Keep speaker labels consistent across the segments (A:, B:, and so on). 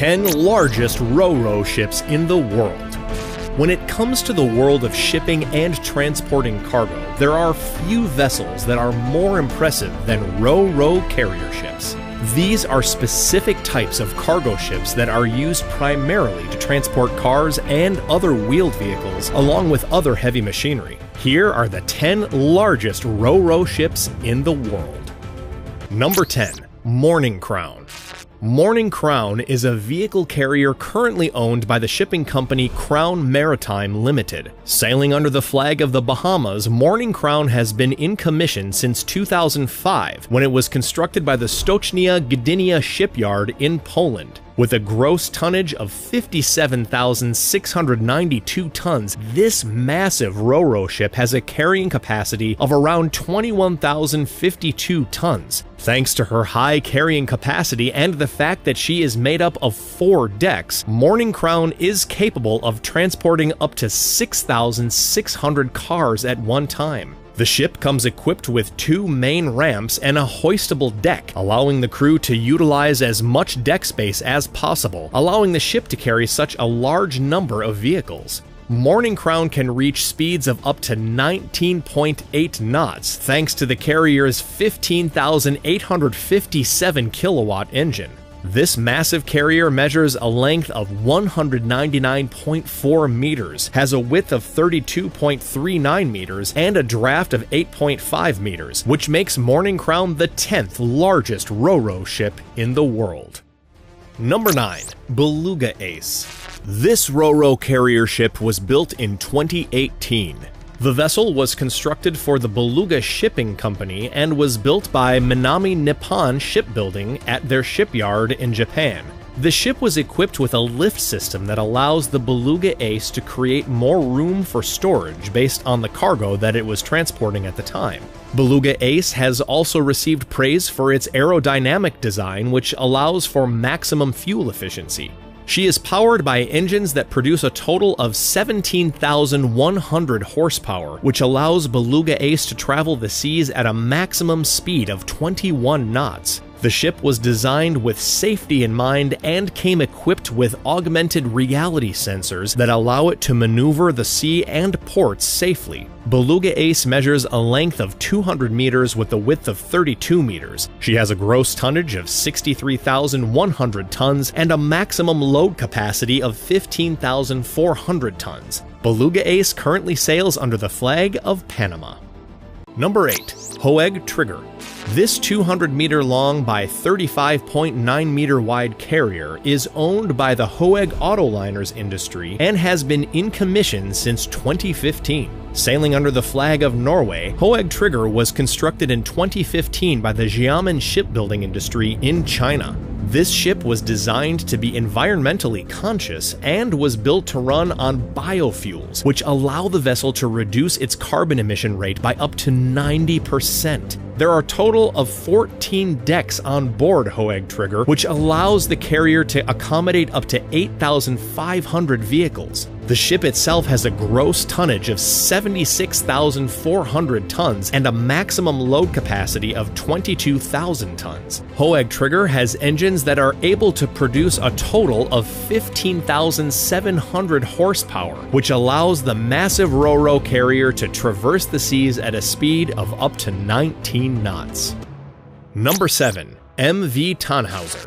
A: 10 largest Ro-Ro ships in the world. When it comes to the world of shipping and transporting cargo, there are few vessels that are more impressive than Ro-Ro carrier ships. These are specific types of cargo ships that are used primarily to transport cars and other wheeled vehicles along with other heavy machinery. Here are the 10 largest Ro-Ro ships in the world. Number 10. Morning Crown. Morning Crown is a vehicle carrier currently owned by the shipping company Crown Maritime Limited. Sailing under the flag of the Bahamas, Morning Crown has been in commission since 2005, when it was constructed by the Stocznia Gdynia shipyard in Poland. With a gross tonnage of 57,692 tons, this massive Ro-Ro ship has a carrying capacity of around 21,052 tons. Thanks to her high carrying capacity and the fact that she is made up of 4 decks, Morning Crown is capable of transporting up to 6,600 cars at one time. The ship comes equipped with 2 main ramps and a hoistable deck, allowing the crew to utilize as much deck space as possible, allowing the ship to carry such a large number of vehicles. Morning Crown can reach speeds of up to 19.8 knots thanks to the carrier's 15,857 kilowatt engine. This massive carrier measures a length of 199.4 meters, has a width of 32.39 meters, and a draft of 8.5 meters, which makes Morning Crown the 10th largest Ro-Ro ship in the world. Number 9. Beluga Ace. This Ro-Ro carrier ship was built in 2018. The vessel was constructed for the Beluga Shipping Company and was built by Minami Nippon Shipbuilding at their shipyard in Japan. The ship was equipped with a lift system that allows the Beluga Ace to create more room for storage based on the cargo that it was transporting at the time. Beluga Ace has also received praise for its aerodynamic design, which allows for maximum fuel efficiency. She is powered by engines that produce a total of 17,100 horsepower, which allows Beluga Ace to travel the seas at a maximum speed of 21 knots. The ship was designed with safety in mind and came equipped with augmented reality sensors that allow it to maneuver the sea and ports safely. Beluga Ace measures a length of 200 meters with a width of 32 meters. She has a gross tonnage of 63,100 tons and a maximum load capacity of 15,400 tons. Beluga Ace currently sails under the flag of Panama. Number 8. Hoeg Trigger. This 200-meter long by 35.9-meter wide carrier is owned by the Hoeg Autoliners industry and has been in commission since 2015. Sailing under the flag of Norway, Hoeg Trigger was constructed in 2015 by the Xiamen shipbuilding industry in China. This ship was designed to be environmentally conscious and was built to run on biofuels, which allow the vessel to reduce its carbon emission rate by up to 90%. There are a total of 14 decks on board Hoeg Trigger, which allows the carrier to accommodate up to 8,500 vehicles. The ship itself has a gross tonnage of 76,400 tons and a maximum load capacity of 22,000 tons. Hoeg Trigger has engines that are able to produce a total of 15,700 horsepower, which allows the massive Ro-Ro carrier to traverse the seas at a speed of up to 19 knots. Number 7. MV Tannhauser.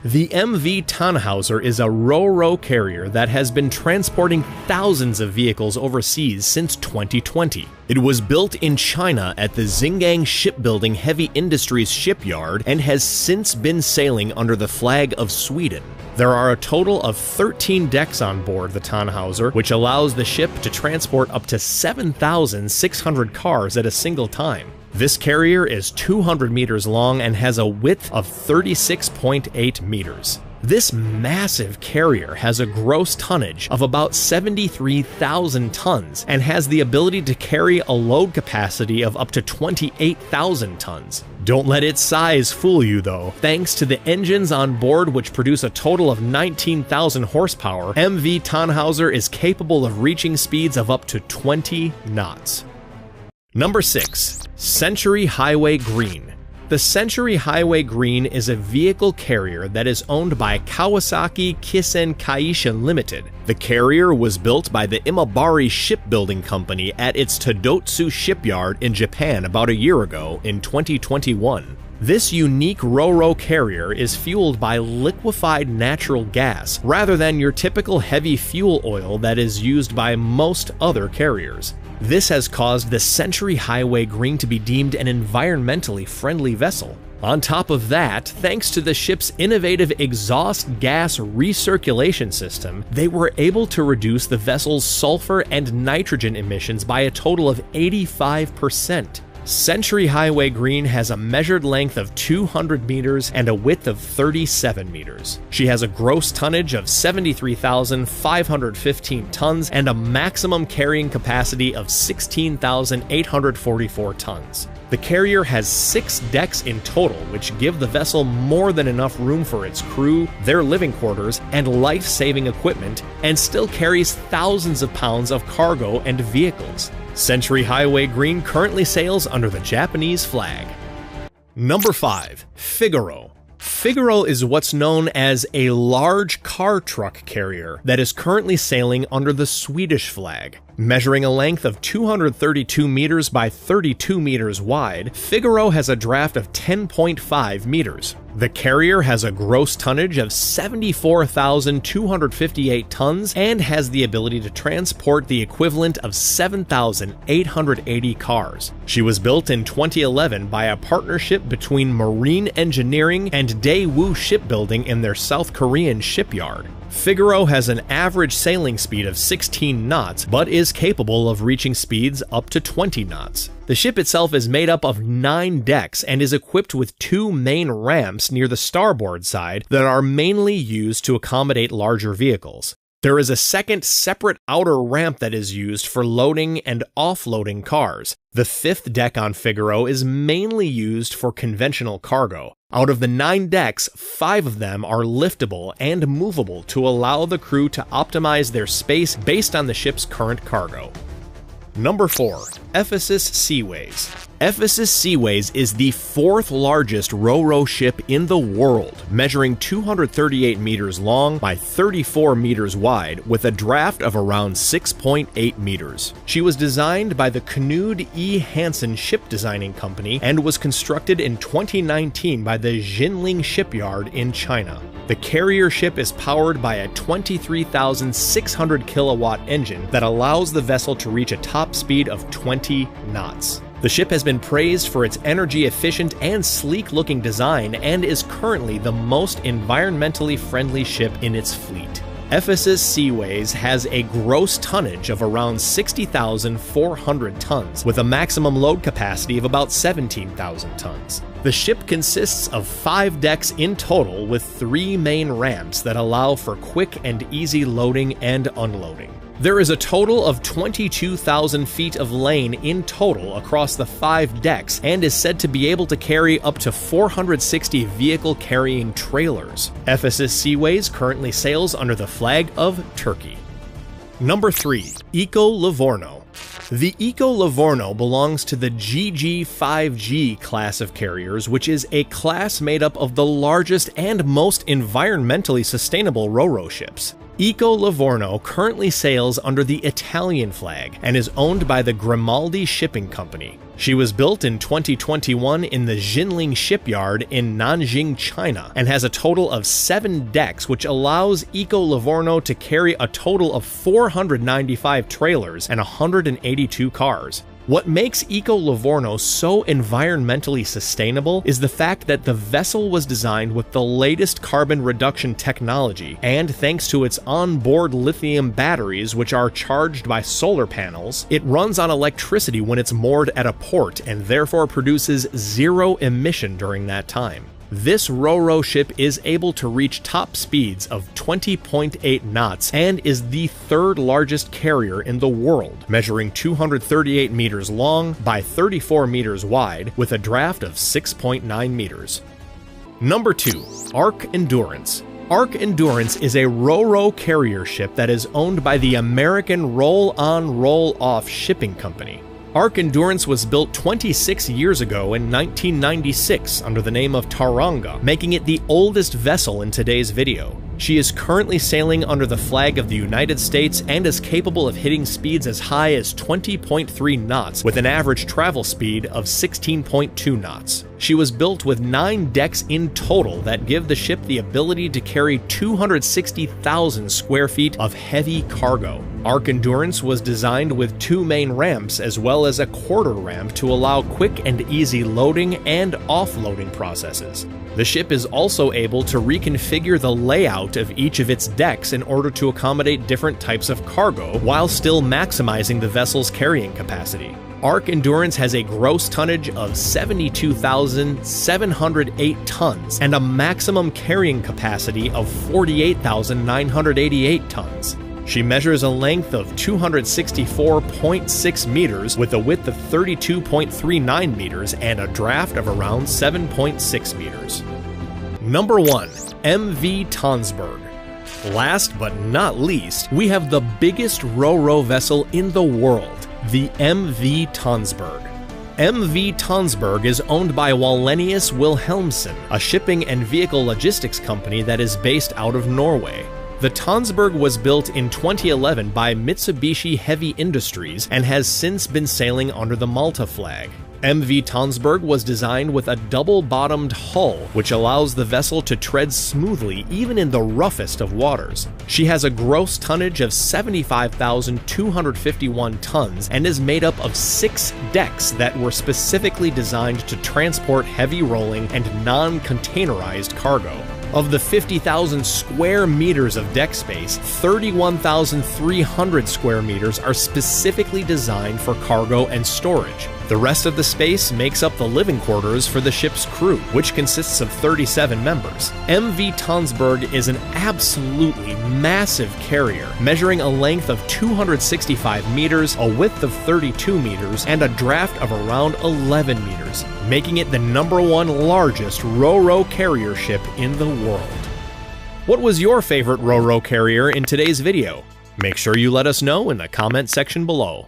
A: The MV Tannhauser is a Ro-Ro carrier that has been transporting thousands of vehicles overseas since 2020. It was built in China at the Xingang Shipbuilding Heavy Industries shipyard and has since been sailing under the flag of Sweden. There are a total of 13 decks on board the Tannhauser, which allows the ship to transport up to 7,600 cars at a single time. This carrier is 200 meters long and has a width of 36.8 meters. This massive carrier has a gross tonnage of about 73,000 tons and has the ability to carry a load capacity of up to 28,000 tons. Don't let its size fool you though. Thanks to the engines on board, which produce a total of 19,000 horsepower, MV Tannhauser is capable of reaching speeds of up to 20 knots. Number 6. Century Highway Green. The Century Highway Green is a vehicle carrier that is owned by Kawasaki Kisen Kaisha Limited. The carrier was built by the Imabari Shipbuilding Company at its Todotsu shipyard in Japan about a year ago in 2021. This unique Ro-Ro carrier is fueled by liquefied natural gas rather than your typical heavy fuel oil that is used by most other carriers. This has caused the Century Highway Green to be deemed an environmentally friendly vessel. On top of that, thanks to the ship's innovative exhaust gas recirculation system, they were able to reduce the vessel's sulfur and nitrogen emissions by a total of 85%. Century Highway Green has a measured length of 200 meters and a width of 37 meters. She has a gross tonnage of 73,515 tons and a maximum carrying capacity of 16,844 tons. The carrier has 6 decks in total, which give the vessel more than enough room for its crew, their living quarters, and life-saving equipment, and still carries thousands of pounds of cargo and vehicles. Century Highway Green currently sails under the Japanese flag. Number 5. Figaro. Figaro is what's known as a large car truck carrier that is currently sailing under the Swedish flag. Measuring a length of 232 meters by 32 meters wide, Figaro has a draft of 10.5 meters. The carrier has a gross tonnage of 74,258 tons and has the ability to transport the equivalent of 7,880 cars. She was built in 2011 by a partnership between Marine Engineering and Daewoo Shipbuilding in their South Korean shipyard. Figaro has an average sailing speed of 16 knots, but is capable of reaching speeds up to 20 knots. The ship itself is made up of 9 decks and is equipped with 2 main ramps near the starboard side that are mainly used to accommodate larger vehicles. There is a second separate outer ramp that is used for loading and offloading cars. The 5th deck on Figaro is mainly used for conventional cargo. Out of the 9 decks, 5 of them are liftable and movable to allow the crew to optimize their space based on the ship's current cargo. Number 4. Ephesus Seaways. Ephesus Seaways is the 4th largest Ro-Ro ship in the world, measuring 238 meters long by 34 meters wide with a draft of around 6.8 meters. She was designed by the Knud E. Hansen Ship Designing Company and was constructed in 2019 by the Jinling Shipyard in China. The carrier ship is powered by a 23,600 kilowatt engine that allows the vessel to reach a top speed of 20 knots. The ship has been praised for its energy-efficient and sleek-looking design and is currently the most environmentally friendly ship in its fleet. Ephesus Seaways has a gross tonnage of around 60,400 tons, with a maximum load capacity of about 17,000 tons. The ship consists of 5 decks in total with 3 main ramps that allow for quick and easy loading and unloading. There is a total of 22,000 feet of lane in total across the 5 decks and is said to be able to carry up to 460 vehicle-carrying trailers. Ephesus Seaways currently sails under the flag of Turkey. Number 3. Eco Livorno. The Eco Livorno belongs to the GG5G class of carriers, which is a class made up of the largest and most environmentally sustainable Ro-Ro ships. Eco Livorno currently sails under the Italian flag and is owned by the Grimaldi Shipping Company. She was built in 2021 in the Jinling Shipyard in Nanjing, China, and has a total of 7 decks, which allows Eco Livorno to carry a total of 495 trailers and 182 cars. What makes Eco Livorno so environmentally sustainable is the fact that the vessel was designed with the latest carbon reduction technology, and thanks to its onboard lithium batteries, which are charged by solar panels, it runs on electricity when it's moored at a port and therefore produces 0 emission during that time. This Ro-Ro ship is able to reach top speeds of 20.8 knots and is the 3rd largest carrier in the world, measuring 238 meters long by 34 meters wide with a draft of 6.9 meters. Number 2. Ark Endurance. Ark Endurance is a Ro-Ro carrier ship that is owned by the American Roll-On Roll-Off Shipping Company. Ark Endurance was built 26 years ago in 1996 under the name of Tauranga, making it the oldest vessel in today's video. She is currently sailing under the flag of the United States and is capable of hitting speeds as high as 20.3 knots with an average travel speed of 16.2 knots. She was built with 9 decks in total that give the ship the ability to carry 260,000 square feet of heavy cargo. Ark Endurance was designed with 2 main ramps as well as a quarter ramp to allow quick and easy loading and offloading processes. The ship is also able to reconfigure the layout of each of its decks in order to accommodate different types of cargo while still maximizing the vessel's carrying capacity. Ark Endurance has a gross tonnage of 72,708 tons and a maximum carrying capacity of 48,988 tons. She measures a length of 264.6 meters with a width of 32.39 meters and a draft of around 7.6 meters. Number 1. MV Tonsberg. Last but not least, we have the biggest ro-ro vessel in the world, the MV Tonsberg. MV Tonsberg is owned by Wallenius Wilhelmsen, a shipping and vehicle logistics company that is based out of Norway. The Tonsberg was built in 2011 by Mitsubishi Heavy Industries and has since been sailing under the Malta flag. MV Tonsberg was designed with a double-bottomed hull, which allows the vessel to tread smoothly even in the roughest of waters. She has a gross tonnage of 75,251 tons and is made up of 6 decks that were specifically designed to transport heavy rolling and non-containerized cargo. Of the 50,000 square meters of deck space, 31,300 square meters are specifically designed for cargo and storage. The rest of the space makes up the living quarters for the ship's crew, which consists of 37 members. MV Tonsberg is an absolutely massive carrier, measuring a length of 265 meters, a width of 32 meters, and a draft of around 11 meters, making it the #1 largest ro-ro carrier ship in the world. What was your favorite ro-ro carrier in today's video? Make sure you let us know in the comment section below.